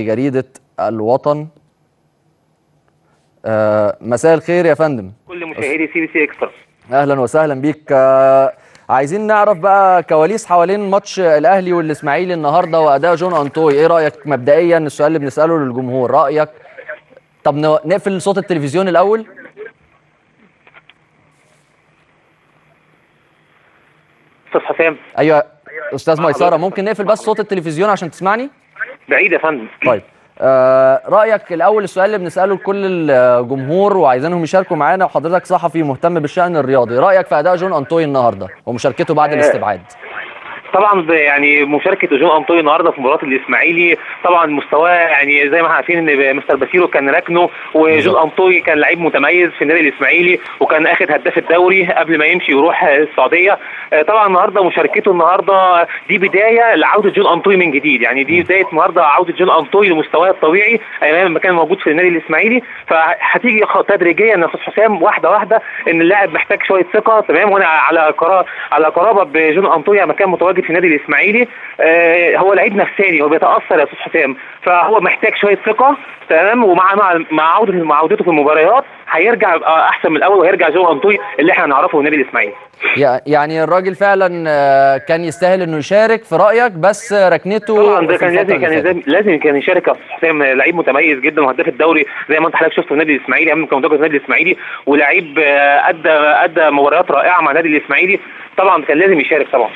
بجريدة الوطن. مساء الخير يا فندم. كل مشاهدي CBC اكسترا، اهلا وسهلا بيك. عايزين نعرف بقى كواليس حوالين ماتش الاهلي والاسماعيلي النهارده واداء جون انطوي. ايه رايك مبدئيا؟ السؤال اللي بنساله للجمهور، رايك. طب نقفل صوت التلفزيون الاول. استاذ حسام. ايوه استاذ ميسره، ممكن نقفل بس صوت التلفزيون عشان تسمعني؟ بعيد يا فندم. طيب رايك الاول، السؤال اللي بنساله لكل الجمهور وعايزينهم يشاركوا معانا، وحضرتك صحفي مهتم بالشان الرياضي، رايك في اداء جون انطوي النهارده ومشاركته بعد الاستبعاد؟ طبعا يعني مشاركه جون انطوي النهارده في مباراه الاسماعيلي، طبعا مستواه يعني زي ما احنا عارفين ان مستر باسيرو كان راكنه، وجون انطوي كان لعيب متميز في النادي الاسماعيلي وكان اخذ هداف الدوري قبل ما يمشي ويروح السعوديه. طبعا النهارده مشاركته النهارده دي بدايه لعوده جون انطوي من جديد، يعني دي بدايه النهارده عوده جون انطوي لمستواه الطبيعي ايام ما كان موجود في النادي الاسماعيلي. فهتيجي تدريجيا يا استاذ حسام واحده واحده، ان اللاعب محتاج شويه ثقه، تمام. وانا على قرابه بجون انطوي لما كان متواجد في النادي الاسماعيلي. هو لعيب نفساني، هو بيتاثر يا استاذ حسام، فهو محتاج شويه ثقه، تمام. ومع عودته في المباريات هيرجع احسن من الاول، وهيرجع جون انطوي اللي احنا نعرفه في النادي الاسماعيلي. يعني الراجل فعلا كان يستاهل انه يشارك في رايك، بس ركنته طبعا ده لازم كان يشارك يا استاذ حسام. لعيب متميز جدا وهداف الدوري زي ما انت حضرتك شفت في النادي الاسماعيلي ايام ما كان متواجد في النادي الاسماعيلي، ولعيب ادى مباريات رائعه مع النادي الاسماعيلي، طبعا كان لازم يشارك طبعا.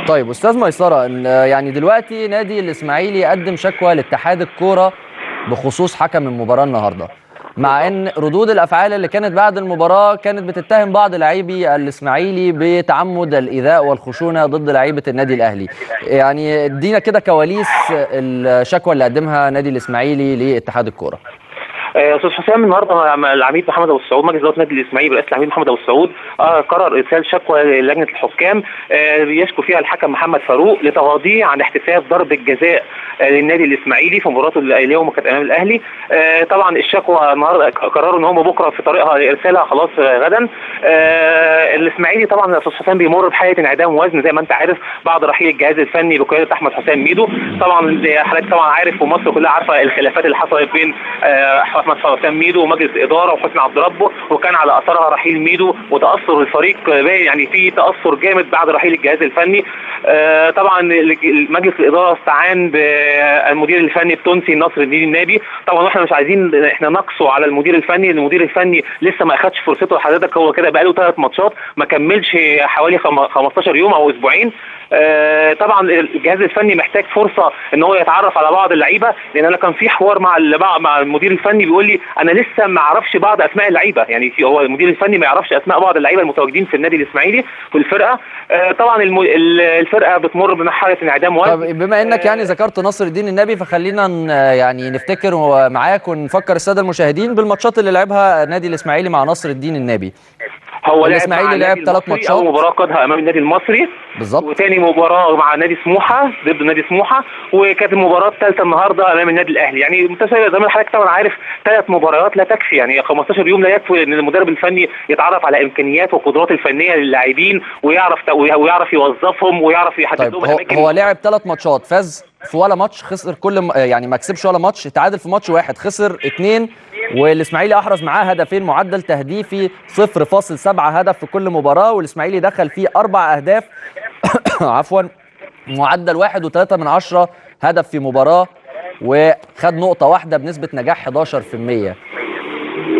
طيب استاذ ميسره، يعني دلوقتي نادي الاسماعيلي قدم شكوى لاتحاد الكوره بخصوص حكم المباراه النهارده، مع ان ردود الافعال اللي كانت بعد المباراه كانت بتتهم بعض لاعبي الاسماعيلي بتعمد الايذاء والخشونه ضد لعيبه النادي الاهلي. يعني ادينا كده كواليس الشكوى اللي قدمها نادي الاسماعيلي لاتحاد الكوره. استاذ حسام، النهارده العميد محمد ابو السعود، مجلس اداره النادي الاسماعيلي برئاسه العميد محمد ابو السعود قرر ارسال شكوى للجنه الحكام يشكو فيها الحكم محمد فاروق لتغاضيه عن احتساب ضربه جزاء للنادي الاسماعيلي في مباراته اليوم كانت امام الاهلي. طبعا الشكوى النهارده قرروا ان هم بكره في طريقها لارسالها خلاص غدا. الاسماعيلي طبعا يا استاذ حسام بيمر بحاله انعدام وزن زي ما انت عارف بعد رحيل الجهاز الفني بقياده احمد حسام ميدو. طبعا حضرتك طبعا عارف ومصر كلها عارفه الخلافات اللي حصلت بين احمد حسام ميدو ومجلس الاداره وحسني عبد ربه، وكان على اثرها رحيل ميدو وتاثر الفريق، يعني في تاثر جامد بعد رحيل الجهاز الفني. طبعا مجلس الاداره استعان بالمدير الفني التونسي نصر الدين النابي. طبعا احنا مش عايزين احنا نقصوا على المدير الفني، المدير الفني لسه ما اخدش فرصته لحضرتك، هو كده بقاله 3 ماتشات ما كملش حوالي 15 يوم او اسبوعين. طبعا الجهاز الفني محتاج فرصه ان هو يتعرف على بعض اللعيبه، لان انا كان في حوار مع المدير الفني بيقول لي انا لسه ما اعرفش بعض اسماء اللعيبه، يعني هو المدير الفني ما يعرفش اسماء بعض اللعيبه المتواجدين في النادي الاسماعيلي في الفرقه. طبعا الفرقه بتمر بمرحله انعدام وزن. طب بما انك يعني ذكرت نصر الدين النبي، فخلينا يعني نفتكر معاك ونفكر الساده المشاهدين بالماتشات اللي لعبها النادي الاسماعيلي مع نصر الدين النبي. هو الاسماعيلي لعب 3 ماتشات، اول مباراه قادها امام النادي المصري بالظبط، وثاني مباراه مع نادي سموحه ضد نادي سموحه، وكانت المباراه الثالثه النهارده امام النادي الاهلي. يعني متساويه زي ما حضرتك طبعا عارف، 3 مباريات لا تكفي، يعني 15 يوم لا يكفي ان المدرب الفني يتعرف على امكانيات وقدرات الفنيه للاعبين ويعرف يوظفهم ويعرف يحدد لهم الاماكن. هو لعب 3 ماتشات، فاز في ولا ماتش، خسر يعني ما كسبش ولا ماتش، تعادل في ماتش واحد، خسر 2. والاسماعيلي احرز معاه هدفين، معدل تهديفي 0.7 هدف في كل مباراه، والاسماعيلي دخل فيه 4 اهداف عفوا، معدل 1.3 هدف في مباراه، وخد نقطه واحده بنسبه نجاح 11%.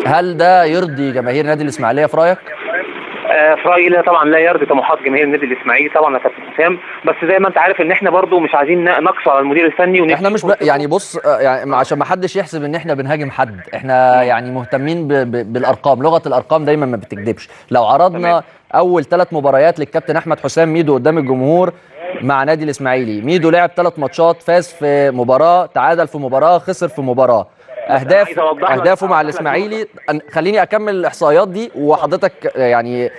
هل ده يرضي جماهير نادي الاسماعيليه في رايك؟ في رايي لا، طبعا لا يرضي طموحات جماهير النادي الاسماعيلي طبعا يا كابتن حسام، بس زي ما انت عارف ان احنا برضو مش عايزين نقص على المدير الفني احنا مش يعني بص، يعني عشان ما حدش يحسب ان احنا بنهاجم حد، احنا يعني مهتمين بالارقام، لغه الارقام دايما ما بتكذبش. لو عرضنا اول 3 مباريات للكابتن احمد حسام ميدو قدام الجمهور مع نادي الاسماعيلي، ميدو لعب 3 ماتشات، فاز في مباراه، تعادل في مباراه، خسر في مباراه. اهدافه مع الاسماعيلي، خليني اكمل الاحصائيات دي وحضرتك يعني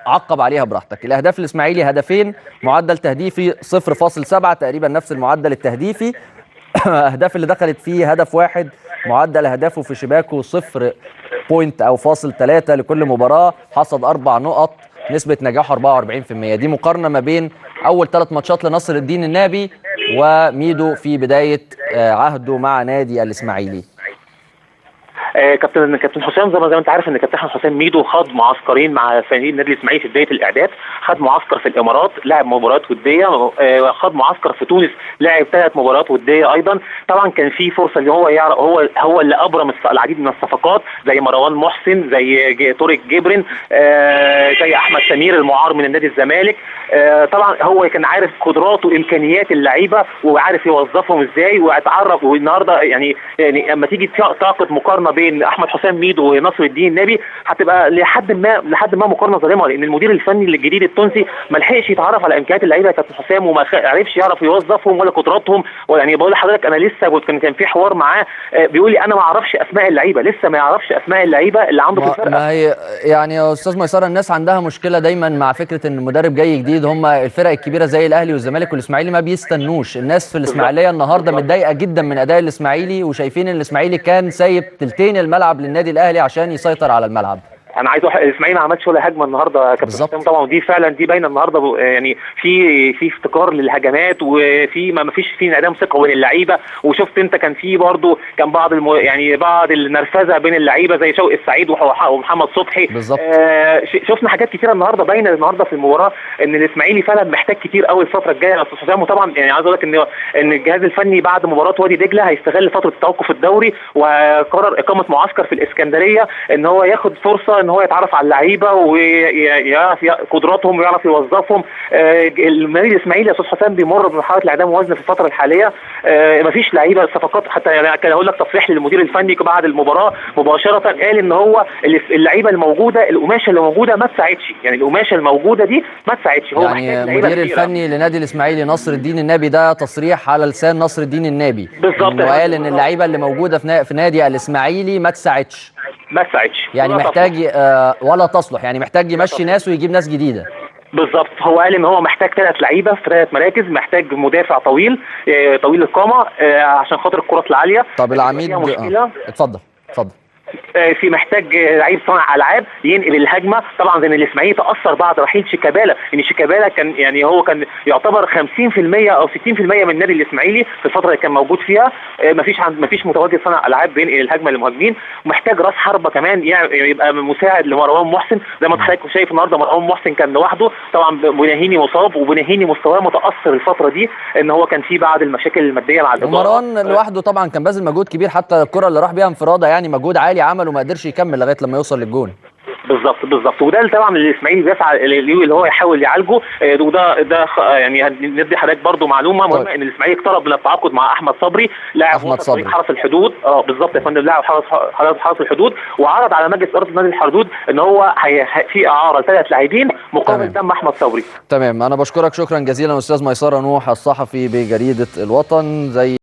عقب عليها براحتك. الاهداف الاسماعيلي هدفين، معدل تهديفي 0.7 تقريبا نفس المعدل التهديفي. اهداف اللي دخلت فيه هدف واحد، معدل اهدافه في شباكه 0.3 لكل مباراه، حصد 4 نقط، نسبه نجاحه 44%. دي مقارنه ما بين اول 3 ماتشات لنصر الدين النابي وميدو في بدايه عهده مع نادي الاسماعيلي؟ كابتن حسام، زي ما انت عارف ان كابتن حسام ميدو خاض معسكرين مع فريق النادي الاسماعيلي في بدايه الاعداد، خد معسكر في الامارات لعب مباريات وديه، خد معسكر في تونس لعب 3 مباريات وديه ايضا. طبعا كان في فرصه ان هو يعرف، هو اللي ابرم العديد من الصفقات زي مروان محسن، زي طارق جبرن، زي احمد سمير المعار من النادي الزمالك. طبعا هو كان عارف قدرات وامكانيات اللعيبه وعارف يوظفهم ازاي، واتعرف. والنهارده يعني لما تيجي تعقد مقارنه بين احمد حسام ميدو ونصر الدين النبي هتبقى لحد ما مقارنه ظالمه، لان المدير الفني الجديد التونسي ما لحقش يتعرف على امكانيات اللعيبه يا كابتن حسام، وما عرفش يعرف يوظفهم ولا قدراتهم. يعني بقول لحضرتك انا لسه كان في حوار معاه بيقول لي انا ما اعرفش اسماء اللعيبه، لسه ما يعرفش اسماء اللعيبه اللي عنده في الفرقه. ما هي يعني يا استاذ ميسره الناس عندها مشكله دايما مع فكره ان المدرب جاي جديد. هم الفرق الكبيره زي الاهلي والزمالك والاسماعيلي ما بيستنوش. الناس في الاسماعيليه النهارده متضايقه جدا من اداء الاسماعيلي، وشايفين ان الاسماعيلي كان سايب تلتين الملعب للنادي الاهلي عشان يسيطر على الملعب. انا عايز الاسماعيلي ما عملش ولا هجمه النهارده يا كابتن حسام طبعا، ودي فعلا دي باينه النهارده. يعني في افتكار للهجمات، وفي ما فيش في انعدام ثقه بين اللعيبه. وشفت انت كان في برضه كان بعض النرفزه بين اللعيبه زي شوقي السعيد ومحمد صبحي. بالظبط. شفنا حاجات كتيره النهارده باينه النهارده في المباراه ان الاسماعيلي فعلا محتاج كتير قوي الفتره الجايه يا استاذ حسام. وطبعا يعني عايز اقول لك ان الجهاز الفني بعد مباراه وادي دجله هيستغل فتره التوقف الدوري، وقرر اقامه معسكر في الاسكندريه ان هو ياخد فرصه ان هو يتعرف على اللعيبه ويعرف قدراتهم ويعرف يوظفهم. النادي الاسماعيلي يا استاذ حسام بيمر بمرحله انعدام وزن في الفتره الحاليه. مفيش لعيبه صفقات. حتى يعني كان هقول لك تصريح للمدير الفني بعد المباراه مباشره، قال ان هو اللعيبه الموجوده، القماشه اللي موجوده ما تساعدش، يعني القماشه الموجوده دي ما تساعدش. هو يعني المدير الفني لنادي الاسماعيلي نصر الدين النبي، ده تصريح على لسان نصر الدين النبي بالظبط، وقال ان اللعيبه اللي موجوده في نادي الاسماعيلي ما تساعدش، يعني محتاج ولا تصلح، يعني محتاج يمشي ناس ويجيب ناس جديده. بالظبط. هو قال ان هو محتاج 3 لعيبه في 3 مراكز، محتاج مدافع طويل القامه عشان خاطر الكرات العاليه. طب العميد اتفضل. في محتاج لعيب صانع العاب ينقل الهجمه. طبعا زي الاسماعيلي تاثر بعد رحيل شيكابالا، ان شيكابالا كان يعني هو كان يعتبر 50% او 60% من النادي الاسماعيلي في الفتره اللي كان موجود فيها. مفيش متواجد صانع العاب بينقل الهجمه للمهاجمين. ومحتاج راس حربه كمان يبقى مساعد لمروان محسن، زي ما حضرتك شايف النهارده مروان محسن كان لوحده. طبعا بناهيني مصاب، وبناهيني مستواه متاثر الفتره دي ان هو كان في بعض المشاكل الماديه مع الاداره. ومروان لوحده طبعا كان باذل مجهود كبير، حتى الكره اللي راح بيها انفراده يعني مجهود عالي عمله وما قدرش يكمل لغايه لما يوصل للجون. بالظبط. وده طبعا الاسماعيلي بيسعى اللي هو يحاول يعالجه. وده يعني ندي حضرتك برضو معلومه مهمه ان الاسماعيلي اقترب من التعاقد مع احمد صبري لاعب حرس الحدود. بالظبط يا فندم، لاعب حرس الحدود، وعرض على مجلس اداره نادي الحدود ان هو في اعاره ل3 لاعبين مقابل دم احمد صبري. تمام. انا بشكرك شكرا جزيلا استاذ ميسره نوح الصحفي بجريده الوطن. زي